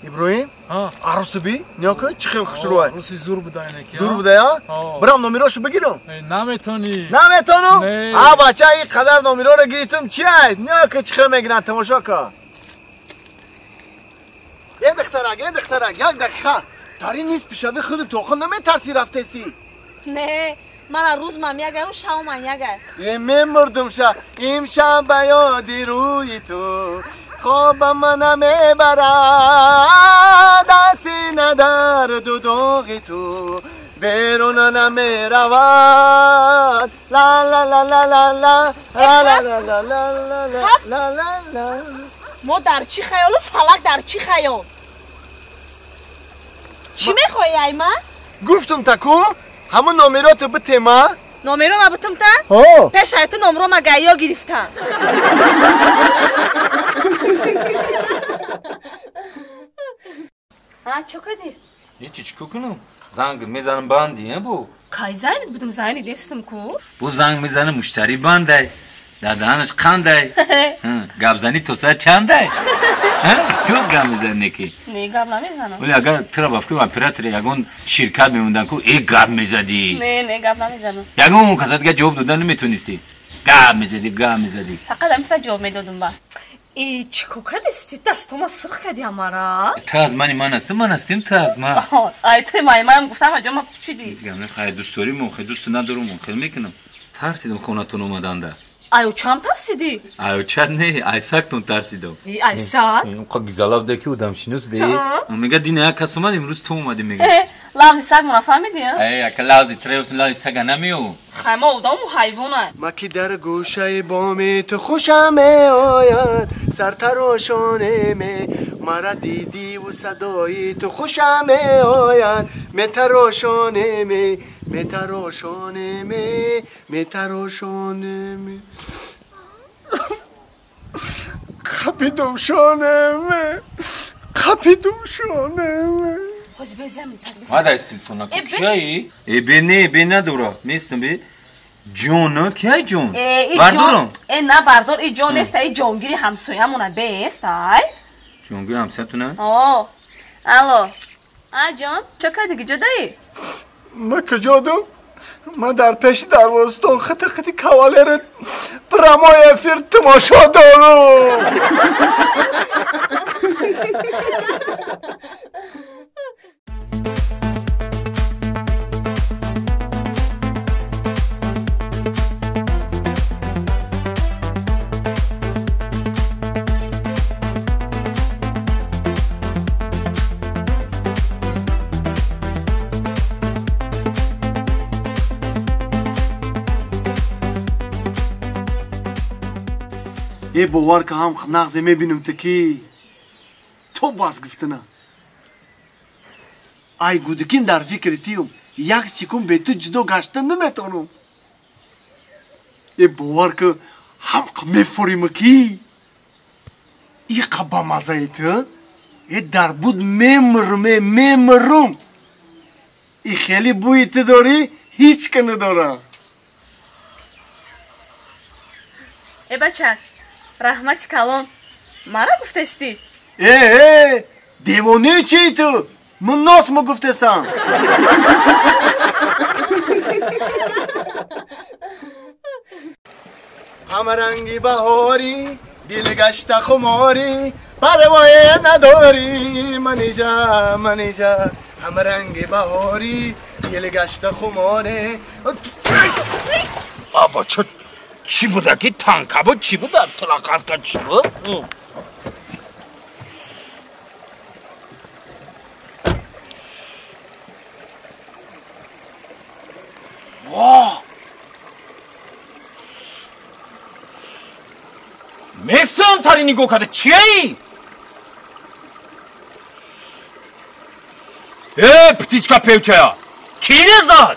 иброҳим арӯсибӣ ниёка чӣ хел хушрӯай арӯси зур буда инеки зур буда я бирам номерошу бигирам наметонӣ наметону бача ин қадар номероро гирифтум чи ай ниёка чӣ хел мегиранд тамошо кун духтарак як дақиқа дар ин низ пешави худи тоқи наметарсӣ рафтеси не мана рӯзмам ягаю шавман ягай мемурдум ша имшаб ба ёди рӯи ту خوابم نمیبرد سینه درد و داغ تو بیرون نمیرود لا لا لا لا لا لا لا لا لا لا لا لا لا ما در چی خیال و فلک در چی خیال چی میخوایی ای من؟ گفتم تکو همون نامرات بتیما نامرو ما بتم تا؟ پیش هایت نامرو ما گایا گرفتم ها چه کردی؟ هیچی چیکار کنم؟ زنگ میزنم باندیه بو کای زنید بودم زنی دستم کو؟ بو زنگ میزنه مشتری بانده دادانش قنده گاب زنی تو ساعت چنده؟ شو گاب میزنه کی؟ نه گاب نمیزنم ولی اگر ترا بافکی اپراتور یگون شرکت میموندن کو ای گاب میزدی نه گاب نمیزنم یگون کسات که جواب دادن نمیتونستی گاب میزدی فقط هم جواب میدادم با ای چیکو کردی دستم سرخ کردی همارا تو از من هستم تو از من ای تو من گفتم اجا ما چی دی دیگه خیلی دوست داریم خیلی دوست ندارم خیلی میکنم ترسیدم خونتون اومدن ده ایو چم ترسیدی ایو چت نه ایساکتون ترسیدم ایساک اینقا گیزالاب ده که بودم شنوس ده میگه دینه کس اومد امروز تو اومدی میگه لازی سگ منو فهمیدی ای اکه لازی تریفت لازی سگ نمیو خیمه اودم و حیوانه ما که در گوشه بامی تو خوشم آید سر تراشانه می مرا دیدی و صدایی تو خوشم آید می تراشانه می خپیدم شانه می حاضر بزنم ما دست تلفن کیایی؟ بی نداره نیستم بی جون کیای جون؟ بردارم نه بردار ای جون است ای جونگیری همسایه‌مونه بیست ای جونگیری همسایه‌تونه؟ الو جان چه کردی جدایی؟ ما کجادم؟ ما در پیش دروازه خطی کاوالر پرامای افیر تماشا دارم یه باور که هم نغزه میبینم تکی تو باز گفتنه ای گودکین در فکر تیم یک سکون به تو جدا گشتن نمیتونم یه باور که هم میفوریم کی ای قبا مزه تو ای در بود میمرم ای خیلی بوی تو داری هیچ که نداره ای بچه رحمت کلام مرا گفتستی دیوانه چی تو من ناس ما گفتسم همه رنگی بهاری دل گشت خماری پروای نداری منیجا همه رنگی بهاری دل گشت خماری بابا چی بوده که تانکا بود چی بوده تلاقاز که چی بود واه میفهم تاری نگو کده چیه ای؟ پتیچکا پیوچه کی نزد؟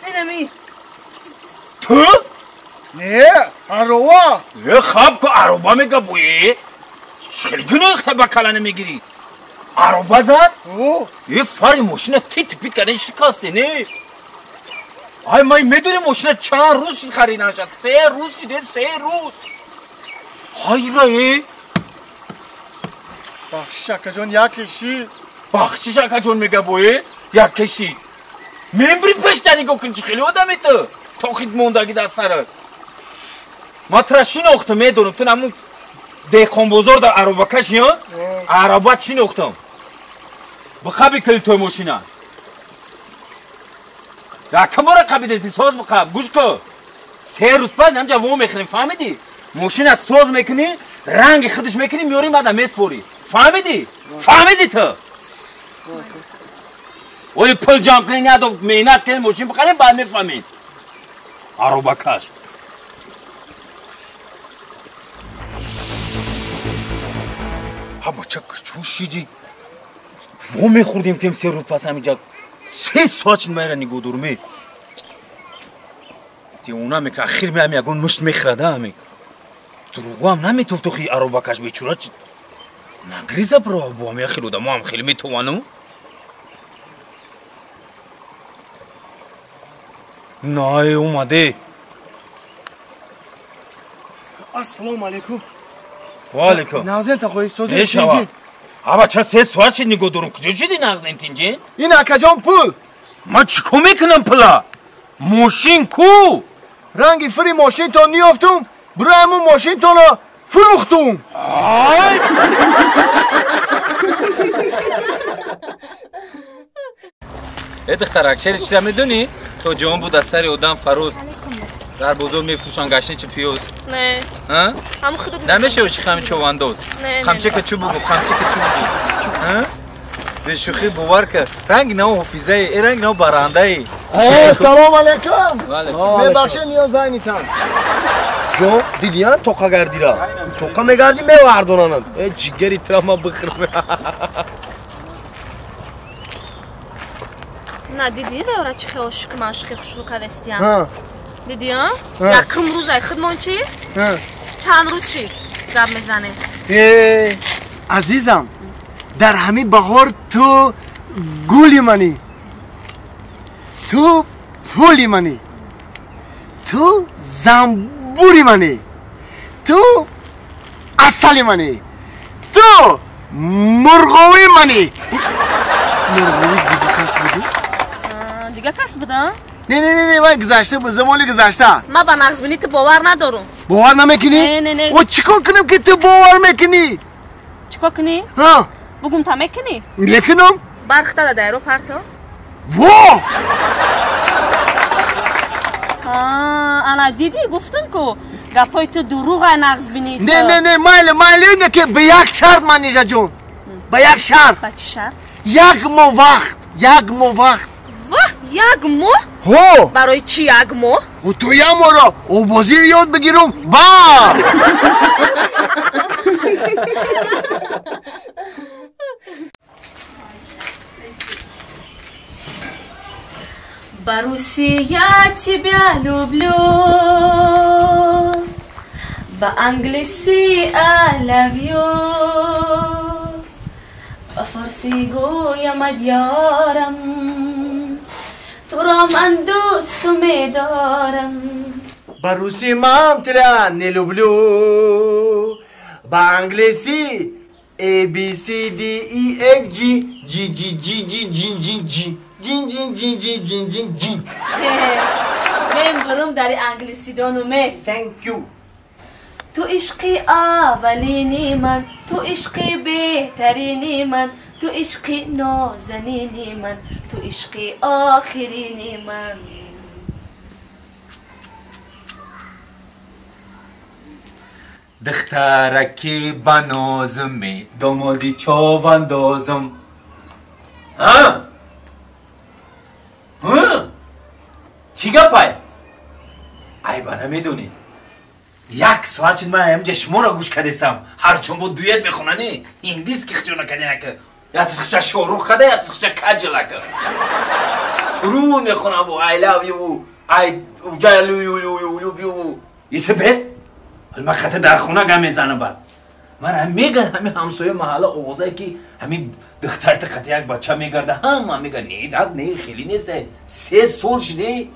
اینمی تو؟ نه عروبا خواب که عروبا میگه بویی خیلی گناه اختر با کلانه میگیری عروبا زد؟ یه فاری ماشینه تیت کرده شکسته نه آی مای میدونی ماشینه چند روز خریدن شد 3 روز شده 3 روز های رایی بخشش اکا جان یک کشی بخشش اکا جان میگه بوی یک کشی ممبری پشتنی گوکن چی خیلی آدمی تو خید موندگی دست سرد ما ترشی نوختم میدونم تو نمون دیخون بزرگ در عربا کش یا عربا چی نوختم بخوابی کلی توی ماشینه یکم بارا قبیده ساز بخواب گوش که 3 روز بعد همجا وو میخنی فهمیدی ماشین از ساز میکنی رنگ خودش میکنی میاریم بعد میسپوری فهمیدی تو ولی پل جمع کنی ندو مینت کنی ماشین بخریم بعد میفهمید عربا کش ها چه کچوشیدی وو میخوردیم تیم 3 روز پس همینجا 3 ساعت میره نگو درمی دی اونا میکنه اخیر میام یگون مشت میخرده همی دروگو هم نمیتوف تو خیلی عربا کش بیچورا نگریزه برا بو هم خیلی ما هم خیلی میتوانو نه اومده السلام علیکم و علیکم نازن تا خوی سوزی نیشوا ها چه 3 ساعت شد نگو درم کجا شدی نغزین تینجین این اکا جان پول من چیکو میکنم پلا ماشین کو رنگی فری ماشین تا نیافتم برای همون ماشین تا را فروختم ای دختر اکشر چی میدونی؟ تو جوان بود از سری آدم فروز در بزرگ میفروشن گشنه چه پیوز نه ها؟ هم خودم نمیشه و چی خمی چو واندوز نه خمچه که چو بگو خمچه که چو بگو ها؟ به شوخی بوار که رنگ نو حفیظه ای رنگ نو برانده ای سلام علیکم ببخشید نیاز نیتم جو دیدیان توقع گردی را توقع میگردی میوردونانم ای جگری ترا ما بخرم نه دیدی لورا چی خیلی عاشق ماشق شروع کردستیم ها دیدی ها یکم روزای خودمون چی چند روز چی گپ میزنه عزیزم در همین بهار تو گولی منی تو پولی منی تو زنبوری منی تو اصلی منی تو مرغوی منی مرغوی دیگه کس بودم؟ نه من گذشته بود زمانی گذشته ما با نقص بینی تو باور ندارم باور نمیکنی؟ نه و چیکار کنم که تو باور میکنی؟ چیکار کنی؟ ها بگم تا میکنی؟ میکنم برخته داده ایرو پرتا؟ وا انا دیدی گفتم که گپای تو دروغه نقص بینی نه مایل اینه که به یک شرط من نیجا جون به یک شرط با چی شرط؟ یک ماه وقت واه یک ماه؟ هو برای چی یک ماه؟ و تو یک ماه را او بازی رو یاد بگیرم با Боруссия, тебя люблю, по-английски I love you, по-фарси گویم مدیارم، تو را من دوست می‌دارم. По-русски мам тебя не люблю, по-английски A, B, C, D, E, F, G, G, G, G, G, G, G, G, G. من برم در انگلیسی دانومه. Thank you. تو عشقی اولینی من، تو عشقی بهترینی من، تو عشقی نازنینی من، تو عشقی آخرینی من. دخترکی بنازم دامادی چاواندازم ها چی گپای؟ ای با نمیدونی یک ساعت من همجا شما را گوش کردستم هرچون بود دویت میخوننی این دیست که خجونه کردی نکه یا تخشا شوروخ کده یا تخشا کجل نکه سرون میخونم بو I love you I ایسه بس من خطه در خونه گم میزنم بعد من هم میگن همین همسایه محله آغازه که همین دخترت خطه یک بچه میگرده هم میگن نه داد نه خیلی نیسته 3 سال شده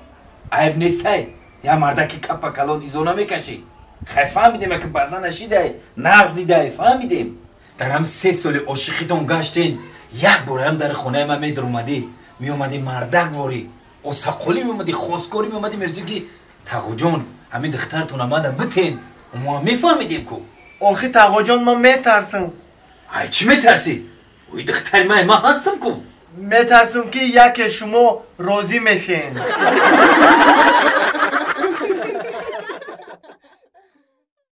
عیب نیسته یا مرده که کپا کلان ایزونا میکشی خیلی فهمیدیم که بازا نشیده نغز دیده فهمیدیم درم 3 سال عاشقیتون گشتین یک بار هم در خونه من میدر اومدی می اومدی مردک واری اسقلی می اومدی خواسکاری می اومدی مرجی که تقو جان همین دخترتون آمدن بتین ما هم میفهمیدیم کو آخه تقا جان ما میترسم. ای چی میترسی؟ اوی دختر من هستم کو میترسم که یک شما راضی میشین.